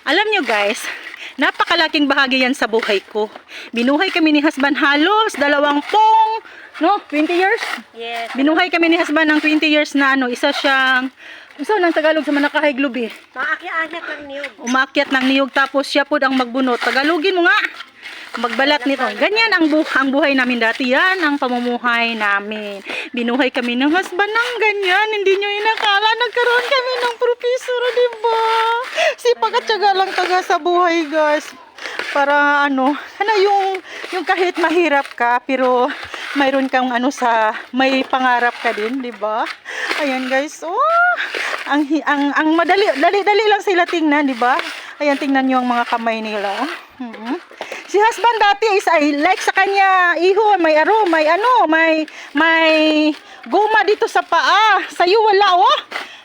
Alam nyo guys, napakalaking bahagi yan sa buhay ko. Binuhay kami ni husband halos 20 years? Yes. Binuhay kami ni husband ng 20 years na isa siyang, ng Tagalog sa Manakahayglub eh. Maakyat ng niyog. Umakyat ng niyog tapos siya po ang magbunot. Tagalogin mo nga. Magbalat nito. Ganyan ang buhay namin dati. Yan ang pamumuhay namin. Binuhay kami ng husband ng ganyan. Hindi nyo inakala. Nagkaroon kami ng profesor, diba? Sipag at syaga lang taga sa buhay, guys. Para yung kahit mahirap ka, pero mayroon kang may pangarap ka din, diba? Ayan, guys. Oh, ang dali lang sila tingnan, diba? Ayan, tingnan nyo ang mga kamay nila. Si husband dati is like sa kanya, iho, may goma dito sa paa. Sa'yo wala, oh.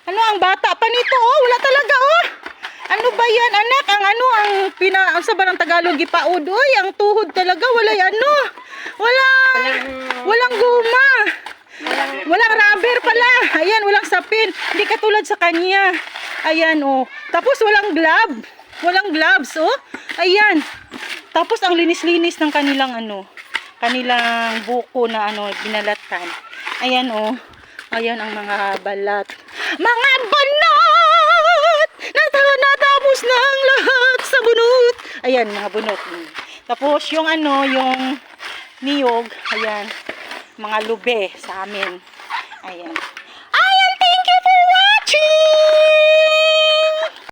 Ang bata pa nito, oh. Wala talaga, oh. Ano ba yan, anak? Ang sabarang Tagalog, ipaod, oy. Ang tuhod talaga, walang goma. Walang rubber pala. Ayan, walang sapin. Hindi katulad sa kanya. Ayan, oh. Tapos walang gloves, oh. Ayan. Tapos ang linis-linis ng kanilang buko na binalatan. Ayan, oh. Ayan ang mga balat. Mga banat! Natapos na ang lahat sa bunot. Ayan, mga bunot. Tapos yung niyog, ayan, mga lube sa amin. Ayan.